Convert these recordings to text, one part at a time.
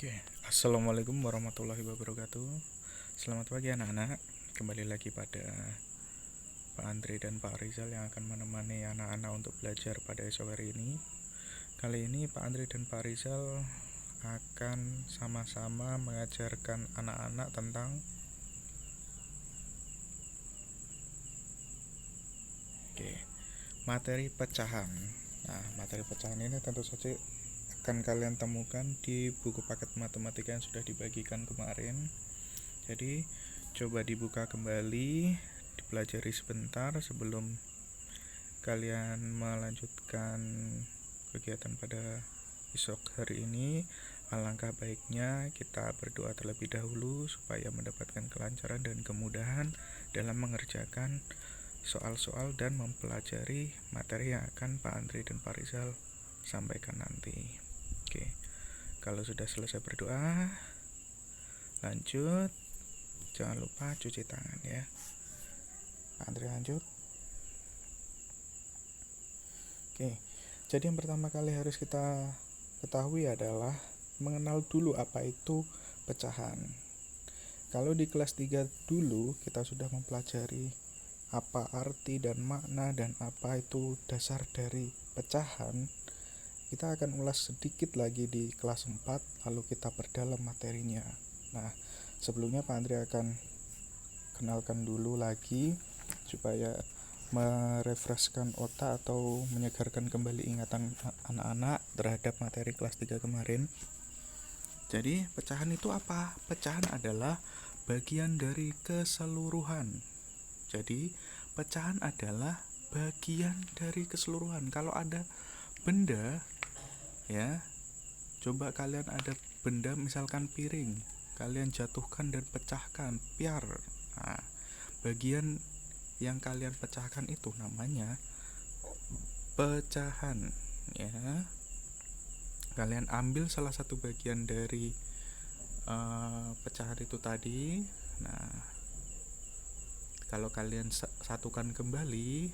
Oke, assalamualaikum warahmatullahi wabarakatuh. Selamat pagi anak-anak. Kembali lagi pada Pak Andri dan Pak Rizal yang akan menemani anak-anak untuk belajar pada esok hari ini. Kali ini Pak Andri dan Pak Rizal akan sama-sama mengajarkan anak-anak tentang materi pecahan. Nah, materi pecahan ini tentu saja akan kalian temukan di buku paket matematika yang sudah dibagikan kemarin. Jadi, coba dibuka kembali, dipelajari sebentar sebelum kalian melanjutkan kegiatan pada esok hari ini. Alangkah baiknya kita berdoa terlebih dahulu supaya mendapatkan kelancaran dan kemudahan dalam mengerjakan soal-soal dan mempelajari materi yang akan Pak Andri dan Pak Rizal sampaikan nanti. Oke, kalau sudah selesai berdoa, lanjut. Jangan lupa cuci tangan ya. Pak Andri lanjut. Oke, jadi yang pertama kali harus kita ketahui adalah mengenal dulu apa itu pecahan. Kalau di kelas 3 dulu kita sudah mempelajari apa arti dan makna dan apa itu dasar dari pecahan, kita akan ulas sedikit lagi di kelas 4, lalu kita perdalam materinya. Nah, sebelumnya Pak Andri akan kenalkan dulu lagi supaya merefreshkan otak atau menyegarkan kembali ingatan anak-anak terhadap materi kelas 3 kemarin. Jadi, pecahan itu apa? Pecahan adalah bagian dari keseluruhan. Jadi, pecahan adalah bagian dari keseluruhan. Kalau ada benda, ya, coba kalian ada benda misalkan piring, kalian jatuhkan dan pecahkan, piar. Nah, bagian yang kalian pecahkan itu namanya pecahan, ya. Kalian ambil salah satu bagian dari pecahan itu tadi. Nah, kalau kalian satukan kembali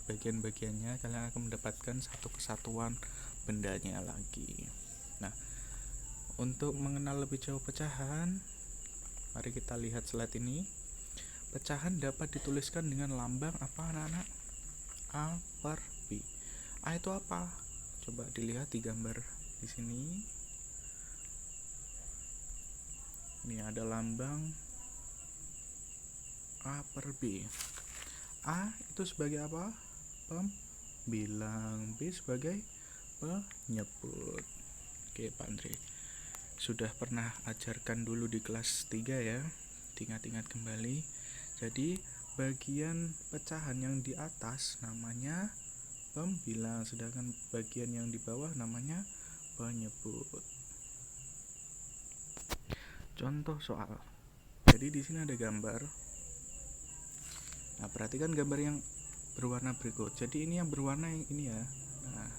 bagian-bagiannya, kalian akan mendapatkan satu kesatuan bendanya lagi. Nah, untuk mengenal lebih jauh pecahan, mari kita lihat slide ini. Pecahan dapat dituliskan dengan lambang apa anak-anak? A per B. A itu apa? Coba dilihat di gambar di sini. Ini ada lambang A per B. A itu sebagai apa? Pembilang. B sebagai penyebut. Oke, Pak Andre sudah pernah ajarkan dulu di kelas 3 ya. Ingat-ingat kembali. Jadi bagian pecahan yang di atas namanya pembilang, sedangkan bagian yang di bawah namanya penyebut. Contoh soal. Jadi di sini ada gambar. Nah, perhatikan gambar yang berwarna berikut. Jadi ini yang berwarna yang ini ya. Nah,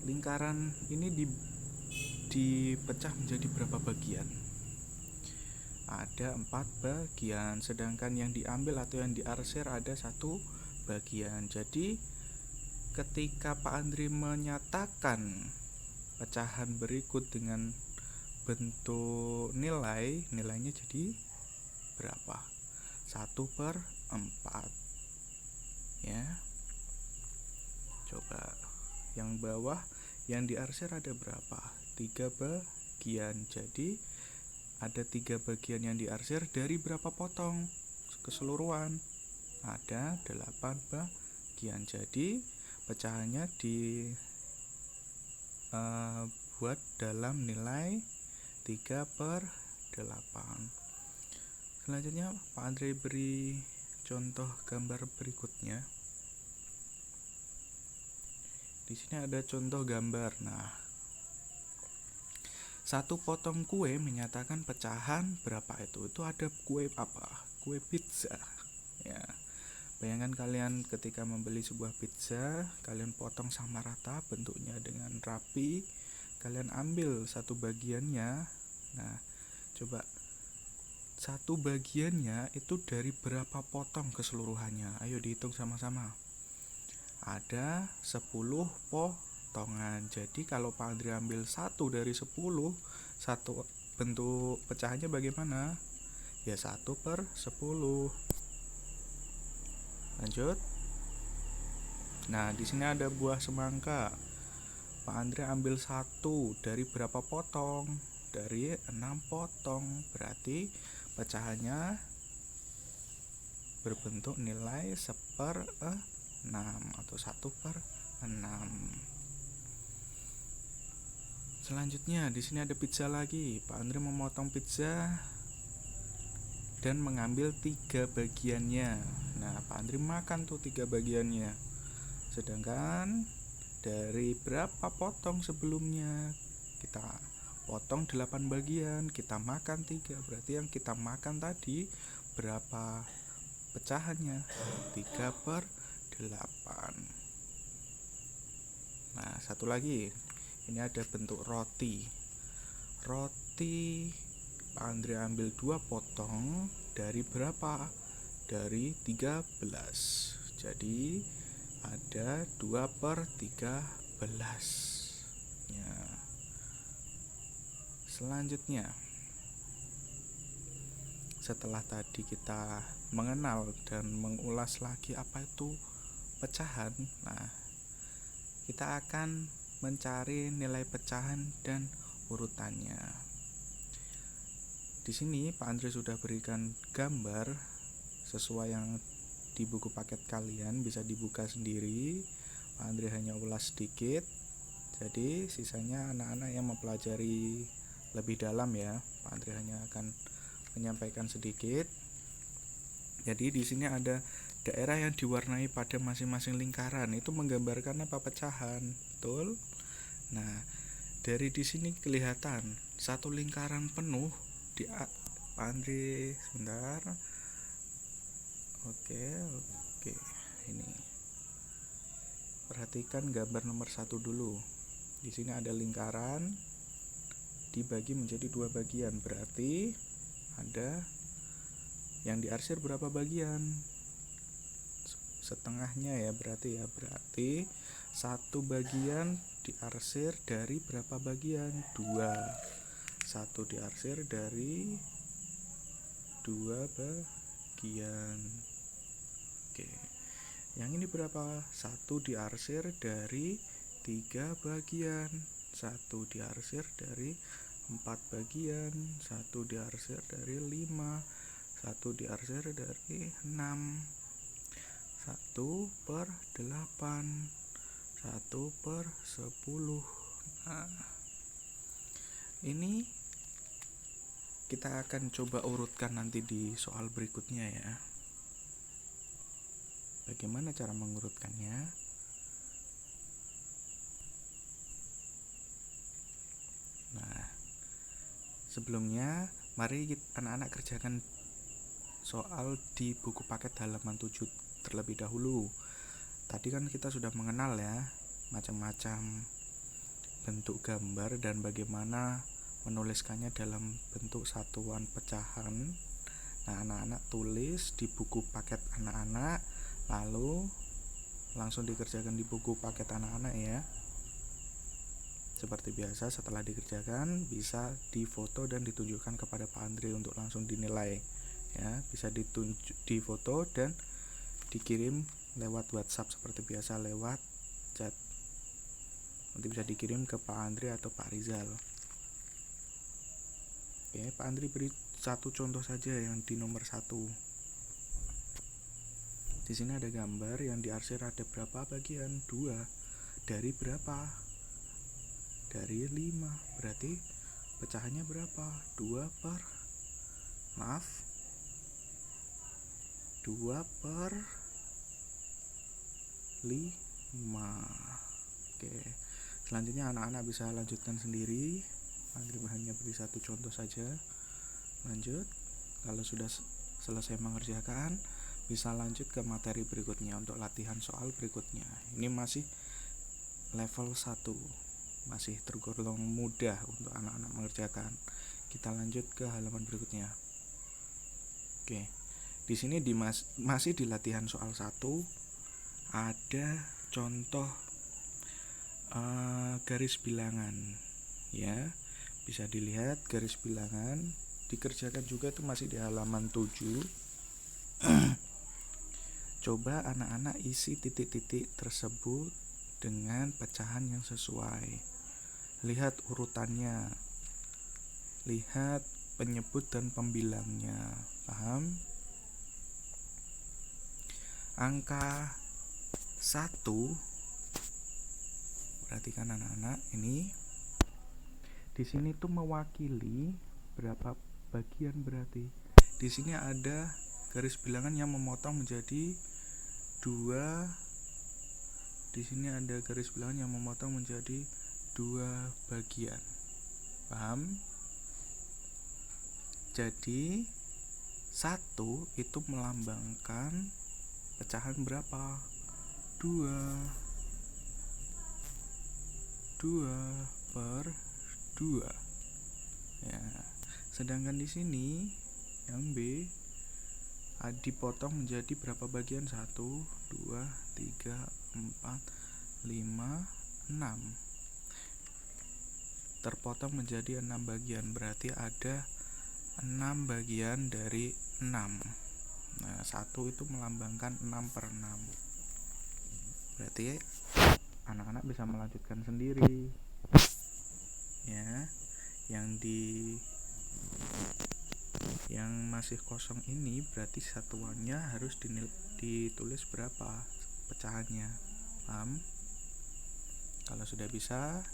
lingkaran ini dipecah menjadi berapa bagian? Ada 4 bagian, sedangkan yang diambil atau yang diarsir ada 1 bagian. Jadi ketika Pak Andri menyatakan pecahan berikut dengan bentuk nilainya jadi berapa? 1/4 ya. Coba yang bawah yang diarsir ada berapa? 3 bagian. Jadi ada 3 bagian yang diarsir dari berapa potong keseluruhan? Ada 8 bagian. Jadi pecahannya dibuat dalam nilai 3/8. Selanjutnya Pak Andre beri contoh gambar berikutnya. Di sini ada contoh gambar. Nah, 1 potong kue menyatakan pecahan berapa itu? Itu ada kue apa? Kue pizza. Ya. Bayangkan kalian ketika membeli sebuah pizza, kalian potong sama rata bentuknya dengan rapi, kalian ambil 1 bagiannya. Nah, coba 1 bagiannya itu dari berapa potong keseluruhannya? Ayo dihitung sama-sama. Ada 10 potongan. Jadi kalau Pak Andri ambil 1 dari 10, satu bentuk pecahannya bagaimana? Ya 1/10. Lanjut. Nah, di sini ada buah semangka. Pak Andre ambil 1 dari berapa potong? Dari 6 potong. Berarti pecahannya berbentuk nilai 1/6 atau 1/6. Selanjutnya di sini ada pizza lagi. Pak Andre memotong pizza dan mengambil 3 bagiannya. Nah, Pak Andre makan tuh 3 bagiannya. Sedangkan dari berapa potong sebelumnya? Kita potong 8 bagian, kita makan 3. Berarti yang kita makan tadi berapa pecahannya? 3/8. Nah, satu lagi. Ini ada bentuk roti. Roti Pak Andre ambil 2 potong dari berapa? Dari 13. Jadi ada 2/13 ya. Selanjutnya, setelah tadi kita mengenal dan mengulas lagi apa itu pecahan, nah kita akan mencari nilai pecahan dan urutannya. Di sini Pak Andre sudah berikan gambar sesuai yang di buku paket kalian, bisa dibuka sendiri. Pak Andre hanya ulas sedikit. Jadi sisanya anak-anak yang mempelajari lebih dalam ya. Pak Andre hanya akan menyampaikan sedikit. Jadi di sini ada daerah yang diwarnai pada masing-masing lingkaran. Itu menggambarkan apa? Pecahan. Betul? Nah, dari di sini kelihatan satu lingkaran penuh di Pak Andre sebentar. Oke. Ini. Perhatikan gambar nomor 1 dulu. Di sini ada lingkaran dibagi menjadi 2 bagian. Berarti ada yang diarsir berapa bagian? Setengahnya ya, berarti 1 bagian diarsir dari berapa bagian? 2. 1 diarsir dari 2 bagian. Oke. Yang ini berapa? 1 diarsir dari 3 bagian. 1 diarsir dari 4 bagian. 1 diarsir dari 5. 1 diarsir dari 6. 1/8. 1/10. Nah, ini kita akan coba urutkan nanti di soal berikutnya ya. Bagaimana cara mengurutkannya? Nah, sebelumnya mari anak-anak kerjakan soal di buku paket halaman 7 terlebih dahulu. Tadi kan kita sudah mengenal ya macam-macam bentuk gambar dan bagaimana menuliskannya dalam bentuk satuan pecahan. Nah, anak-anak tulis di buku paket anak-anak, lalu langsung dikerjakan di buku paket anak-anak ya. Seperti biasa, setelah dikerjakan bisa difoto dan ditunjukkan kepada Pak Andre untuk langsung dinilai ya. Bisa difoto dan dikirim lewat WhatsApp seperti biasa, lewat chat. Nanti bisa dikirim ke Pak Andre atau Pak Rizal. Oke, Pak Andre beri 1 contoh saja yang di nomor 1. Di sini ada gambar yang diarsir ada berapa bagian? 2. Dari berapa? Dari 5. Berarti pecahannya berapa? 2/5. Oke. Selanjutnya anak-anak bisa lanjutkan sendiri. Andre hanya beri 1 contoh saja. Lanjut. Kalau sudah selesai mengerjakan, bisa lanjut ke materi berikutnya untuk latihan soal berikutnya. Ini masih level 1. Masih tergolong mudah untuk anak-anak mengerjakan. Kita lanjut ke halaman berikutnya. Oke. Di sini masih di latihan soal 1 ada contoh garis bilangan ya. Bisa dilihat garis bilangan, dikerjakan juga itu masih di halaman 7. Coba anak-anak isi titik-titik tersebut dengan pecahan yang sesuai. Lihat urutannya, lihat penyebut dan pembilangnya. Paham? Angka 1, perhatikan anak-anak, ini di sini tuh mewakili berapa bagian berarti. Di sini ada garis bilangan yang memotong menjadi 2. Di sini ada garis bilangan yang memotong menjadi 2 bagian. Paham? Jadi 1 itu melambangkan pecahan berapa? 2 per 2. Ya. Sedangkan di sini yang B dipotong menjadi berapa bagian? 1, 2, 3, 4, 5, 6. Terpotong menjadi 6 bagian, berarti ada 6 bagian dari 6. Nah, 1 itu melambangkan 6 per 6. Berarti anak-anak bisa melanjutkan sendiri. Ya, yang masih kosong ini berarti satuannya harus ditulis berapa pecahannya. Paham? Kalau sudah bisa,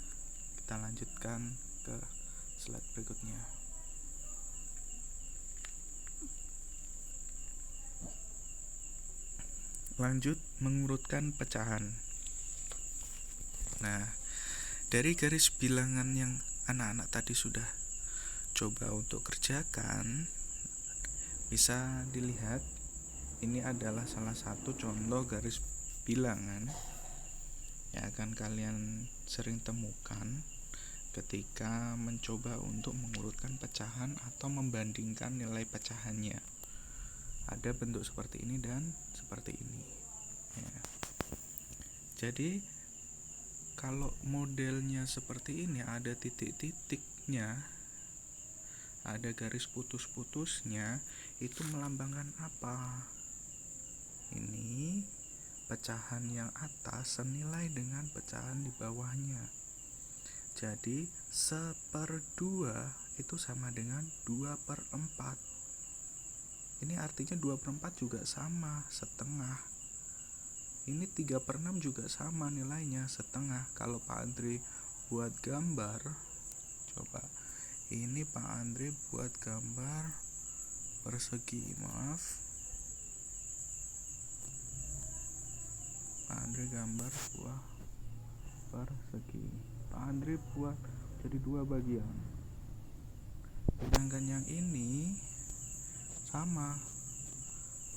kita lanjutkan ke slide berikutnya. Lanjut mengurutkan pecahan. Nah, dari garis bilangan yang anak-anak tadi sudah coba untuk kerjakan, bisa dilihat ini adalah salah satu contoh garis bilangan yang akan kalian sering temukan ketika mencoba untuk mengurutkan pecahan atau membandingkan nilai pecahannya. Ada bentuk seperti ini dan seperti ini ya. Jadi kalau modelnya seperti ini, ada titik-titiknya, ada garis putus-putusnya, itu melambangkan apa? Ini pecahan yang atas senilai dengan pecahan di bawahnya. Jadi 1/2 itu sama dengan 2/4. Ini artinya 2/4 juga sama, setengah. Ini 3/6 juga sama nilainya, setengah. Kalau Pak Andri buat gambar, coba ini Pak Andri buat gambar persegi, maaf, Pak Andri gambar sebuah persegi. Pak Andri buat jadi 2 bagian. Sedangkan yang ini sama,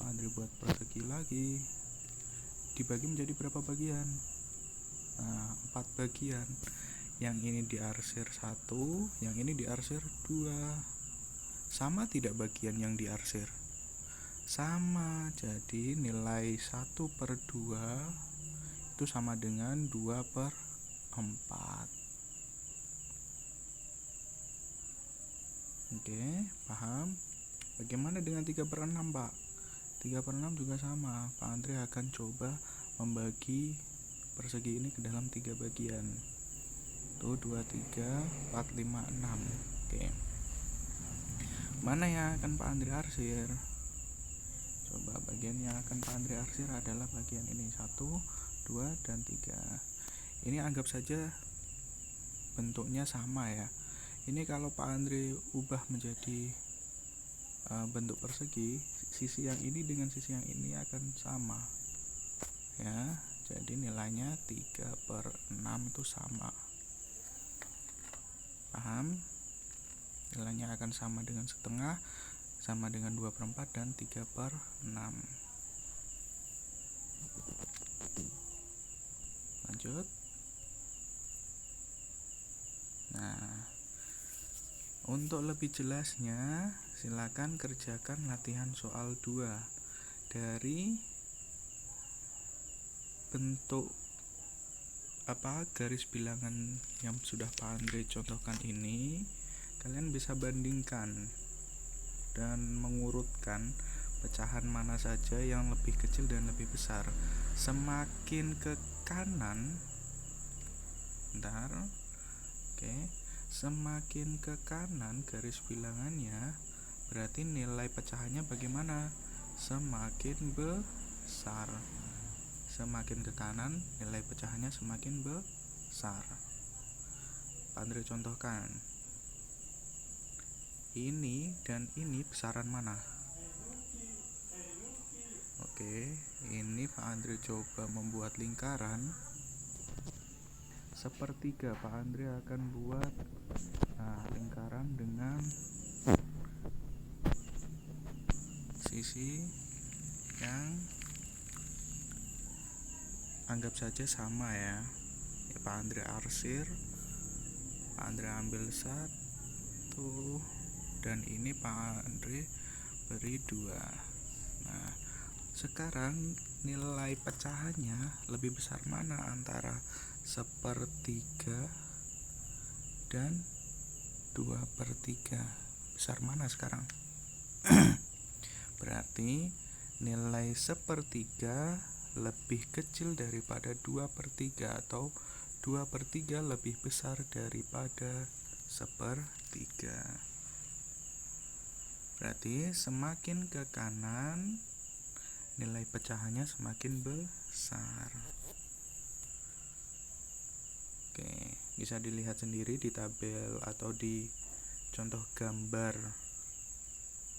Pak Andri buat persegi lagi, dibagi menjadi berapa bagian? Nah, 4 bagian. Yang ini diarsir 1, yang ini diarsir 2. Sama tidak bagian yang diarsir? Sama. Jadi nilai 1/2 itu sama dengan 2/4. Oke, paham? Bagaimana dengan 3/6, Pak? 3/6 juga sama. Pak Andri akan coba membagi persegi ini ke dalam 3 bagian. Tuh 2, 3, 4, 5, 6. Oke. Mana yang akan Pak Andri arsir? Coba bagian yang akan Pak Andri arsir adalah bagian ini, 1, 2, dan 3. Ini anggap saja bentuknya sama ya. Ini kalau Pak Andri ubah menjadi bentuk persegi, sisi yang ini dengan sisi yang ini akan sama ya. Jadi nilainya 3/6 itu sama. Paham? Nilainya akan sama dengan setengah, sama dengan 2/4 dan 3/6. Lanjut. Nah, untuk lebih jelasnya silakan kerjakan latihan soal 2 dari bentuk garis bilangan yang sudah Pak Andre contohkan ini. kalian bisa bandingkan dan mengurutkan pecahan mana saja yang lebih kecil dan lebih besar. Semakin ke kanan, semakin ke kanan garis bilangannya, berarti nilai pecahannya bagaimana? Semakin besar. Semakin ke kanan, nilai pecahannya semakin besar. Pak Andre contohkan. Ini dan ini besaran mana? Oke, ini Pak Andre coba membuat lingkaran sepertiga. Pak Andre akan buat lingkaran dengan sisi yang anggap saja sama ya. Pak Andre arsir, Pak Andre ambil 1, dan ini Pak Andre beri 2. Nah, sekarang nilai pecahannya lebih besar mana antara 1/3 dan 2/3? Besar mana sekarang? Berarti nilai 1/3 lebih kecil daripada 2/3, atau 2/3 lebih besar daripada 1/3. Berarti semakin ke kanan, nilai pecahannya semakin besar. Oke, bisa dilihat sendiri di tabel atau di contoh gambar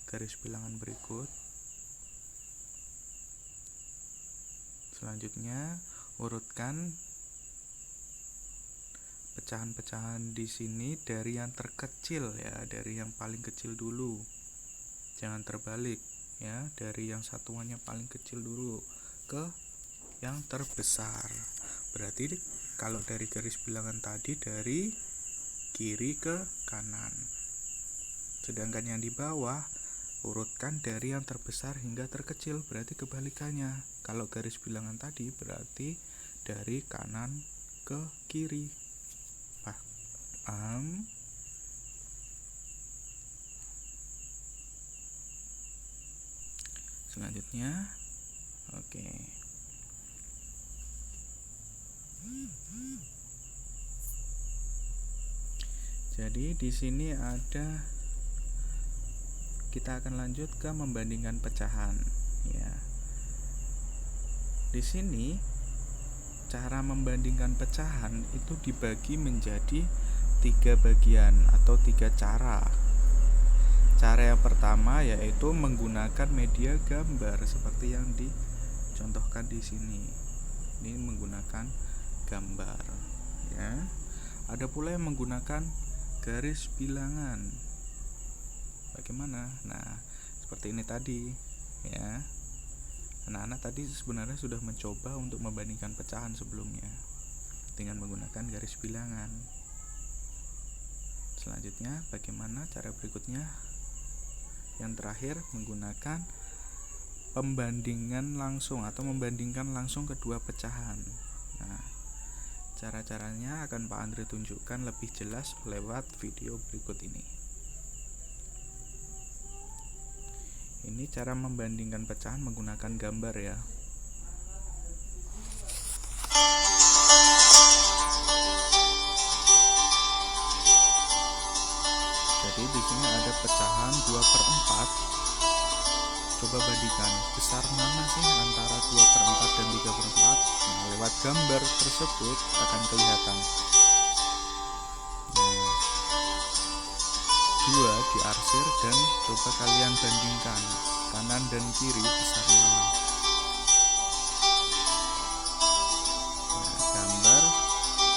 garis bilangan berikut. Selanjutnya, urutkan pecahan-pecahan di sini dari yang terkecil ya, dari yang paling kecil dulu. Jangan terbalik ya, dari yang satuannya paling kecil dulu ke yang terbesar. Berarti kalau dari garis bilangan tadi dari kiri ke kanan. Sedangkan yang di bawah urutkan dari yang terbesar hingga terkecil, berarti kebalikannya. Kalau garis bilangan tadi berarti dari kanan ke kiri. Paham? Selanjutnya, oke. Jadi di sini kita akan lanjut ke membandingkan pecahan ya. Di sini cara membandingkan pecahan itu dibagi menjadi 3 bagian atau 3 cara. Cara yang pertama yaitu menggunakan media gambar seperti yang dicontohkan di sini. Ini menggunakan gambar ya. Ada pula yang menggunakan garis bilangan. Bagaimana? Nah, seperti ini tadi ya. Anak-anak tadi sebenarnya sudah mencoba untuk membandingkan pecahan sebelumnya dengan menggunakan garis bilangan. Selanjutnya, bagaimana cara berikutnya? Yang terakhir, menggunakan pembandingan langsung atau membandingkan langsung kedua pecahan. Nah, cara-caranya akan Pak Andre tunjukkan lebih jelas lewat video berikut ini. Ini cara membandingkan pecahan menggunakan gambar ya. Jadi di sini ada pecahan 2/4. Coba bandingkan besar mana sih antara 2/4 dan 3/4. Nah, lewat gambar tersebut akan kelihatan. Dua diarsir dan coba kalian bandingkan kanan dan kiri besar mana. Nah, gambar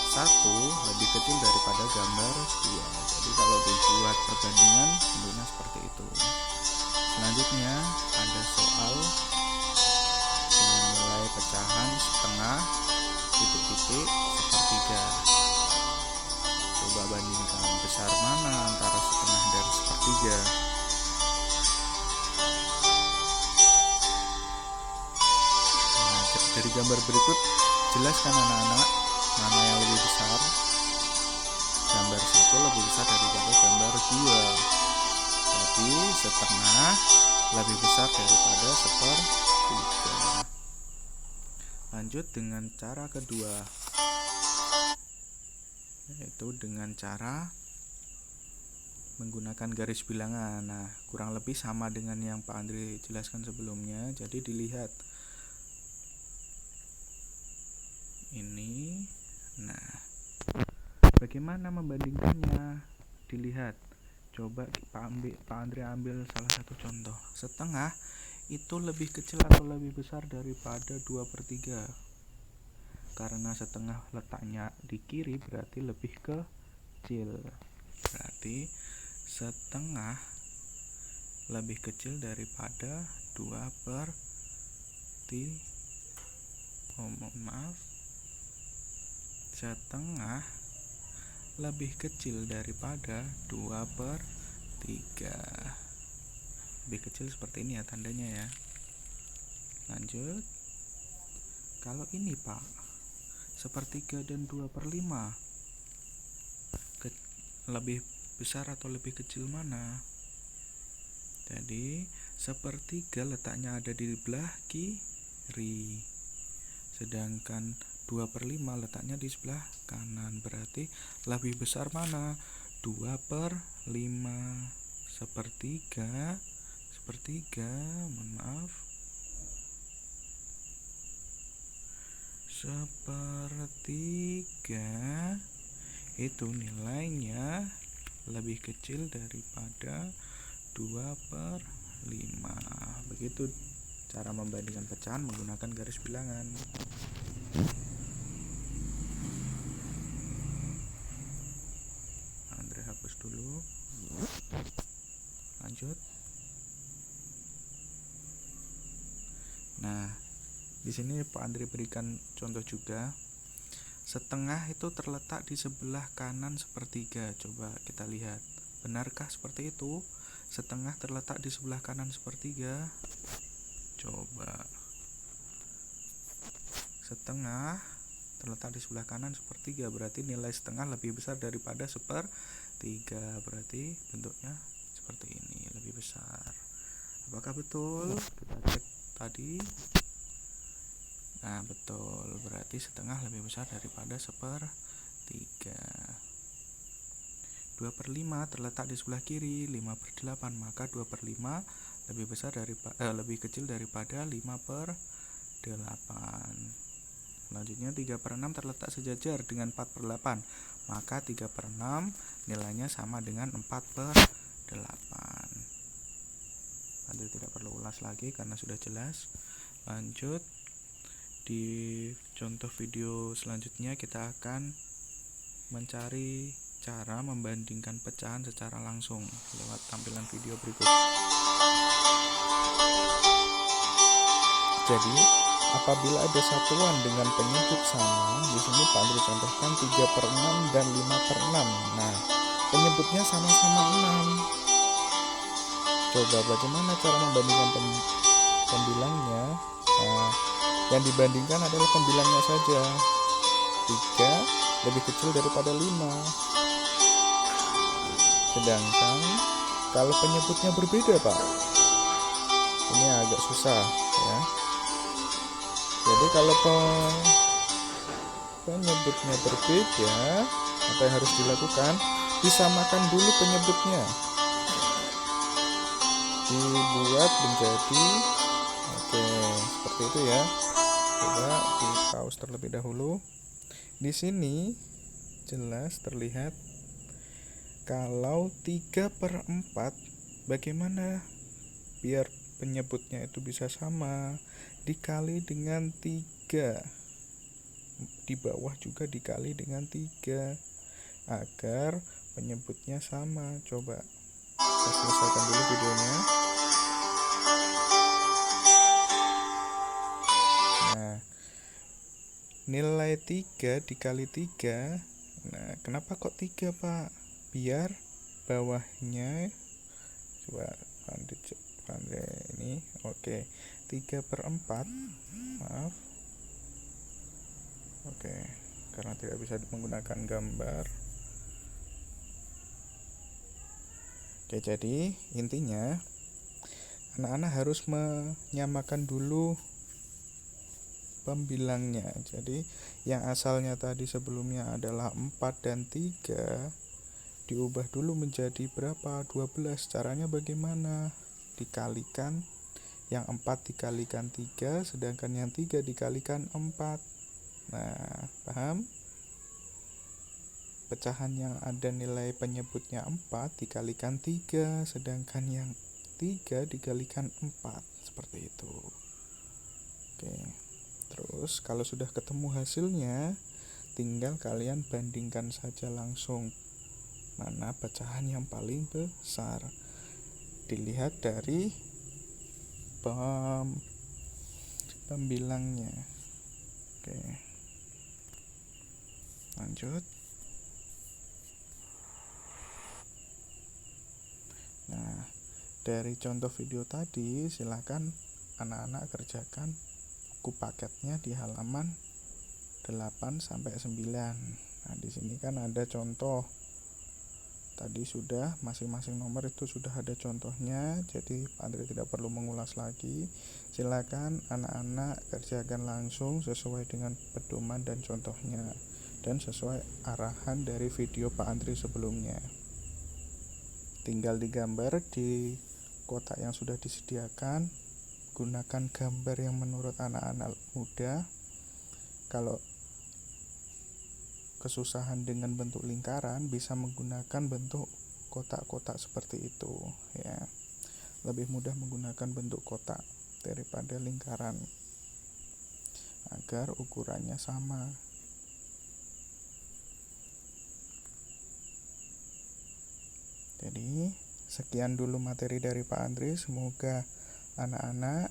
1 lebih kecil daripada gambar 2. Jadi kalau dibuat perbandingan tentunya seperti itu. Selanjutnya ada soal dengan nilai pecahan setengah, titik-titik, sepertiga. Coba bandingkan besar mana antara setengah dan sepertiga. Nah, dari gambar berikut jelaskan anak-anak mana yang lebih besar. gambar 1 lebih besar daripada gambar 2. Jadi setengah lebih besar daripada 1/3. Lanjut dengan cara kedua, yaitu dengan cara menggunakan garis bilangan. Nah, kurang lebih sama dengan yang Pak Andre jelaskan sebelumnya. Jadi dilihat ini. Nah, bagaimana membandingkannya? Dilihat. Coba Pak Andre ambil salah satu contoh. Setengah itu lebih kecil atau lebih besar daripada 2/3. Karena setengah letaknya di kiri berarti lebih kecil. Berarti setengah lebih kecil daripada 2/3. Setengah lebih kecil daripada 2/3. Lebih kecil seperti ini ya tandanya ya. Lanjut. Kalau ini Pak, 1/3 dan 2/5, lebih besar atau lebih kecil mana? Jadi 1/3 letaknya ada di sebelah kiri, sedangkan 2/5 letaknya di sebelah kanan. Berarti lebih besar mana? 2/5. Sepertiga, sepertiga itu nilainya lebih kecil daripada 2/5. Begitu cara membandingkan pecahan menggunakan garis bilangan. Andre hapus dulu. Lanjut. Nah, di sini Pak Andre berikan contoh juga. Setengah itu terletak di sebelah kanan 1/3. Coba kita lihat, benarkah seperti itu? Setengah terletak di sebelah kanan 1/3. Coba. Setengah terletak di sebelah kanan 1/3, berarti nilai setengah lebih besar daripada 1/3. Berarti bentuknya seperti ini, lebih besar. Apakah betul? Kita cek tadi. Nah, betul. Berarti setengah lebih besar daripada 1/3. 2/5 terletak di sebelah kiri, 5/8, maka 2/5 lebih besar lebih kecil daripada 5/8. Selanjutnya 3/6 terletak sejajar dengan 4/8, maka 3/6 nilainya sama dengan 4/8. Anda tidak perlu ulas lagi karena sudah jelas. Lanjut, di contoh video selanjutnya kita akan mencari cara membandingkan pecahan secara langsung lewat tampilan video berikut. Jadi, apabila ada satuan dengan penyebut sama, di sini Pak Andre contohkan 3/6 dan 5/6. Nah, penyebutnya sama-sama 6. Coba bagaimana cara membandingkan pembilangnya? Nah, yang dibandingkan adalah pembilangnya saja. 3 lebih kecil daripada 5. Sedangkan kalau penyebutnya berbeda, Pak, ini agak susah ya. Jadi kalau penyebutnya berbeda, apa yang harus dilakukan? Disamakan dulu penyebutnya, dibuat menjadi seperti itu ya. Coba di pause terlebih dahulu. Di sini jelas terlihat kalau 3/4, bagaimana biar penyebutnya itu bisa sama? Dikali dengan 3, di bawah juga dikali dengan 3 agar penyebutnya sama. Coba kita selesaikan dulu videonya. Nah, nilai 3 dikali 3. Nah, kenapa kok 3, Pak? Biar bawahnya, coba pandai ini. Oke, 3/4. Maaf. Oke, karena tidak bisa menggunakan gambar. Oke, jadi intinya anak-anak harus menyamakan dulu pembilangnya. Jadi yang asalnya tadi sebelumnya adalah 4 dan 3 diubah dulu menjadi berapa? 12. Caranya bagaimana? Dikalikan, yang 4 dikalikan 3, sedangkan yang 3 dikalikan 4. Nah, paham? Pecahan yang ada nilai penyebutnya 4 dikalikan 3, sedangkan yang 3 dikalikan 4. Seperti itu. Oke. Terus kalau sudah ketemu hasilnya, tinggal kalian bandingkan saja langsung mana pecahan yang paling besar. Dilihat dari pembilangnya. Oke. Lanjut. Nah, dari contoh video tadi, silakan anak-anak kerjakan buku paketnya di halaman 8 sampai 9. Nah, di sini kan ada contoh. Tadi sudah masing-masing nomor itu sudah ada contohnya, jadi Pak Andri tidak perlu mengulas lagi. Silakan anak-anak kerjakan langsung sesuai dengan pedoman dan contohnya dan sesuai arahan dari video Pak Andri sebelumnya. Tinggal digambar di kotak yang sudah disediakan. Gunakan gambar yang menurut anak-anak mudah. Kalau kesusahan dengan bentuk lingkaran, bisa menggunakan bentuk kotak-kotak seperti itu ya. Lebih mudah menggunakan bentuk kotak daripada lingkaran agar ukurannya sama. Jadi sekian dulu materi dari Pak Andri. Semoga anak-anak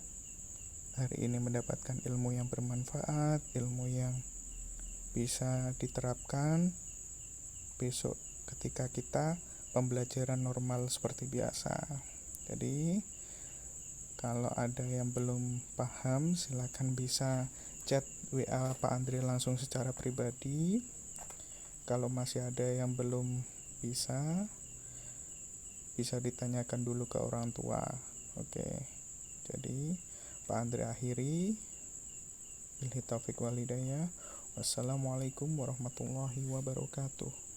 hari ini mendapatkan ilmu yang bermanfaat, ilmu yang bisa diterapkan besok ketika kita pembelajaran normal seperti biasa. Jadi kalau ada yang belum paham, silakan bisa chat WA Pak Andri langsung secara pribadi. Kalau masih ada yang belum bisa ditanyakan dulu ke orang tua. Oke. Jadi Pak Andri akhiri. Billahi taufik wal hidayah. Wassalamualaikum warahmatullahi wabarakatuh.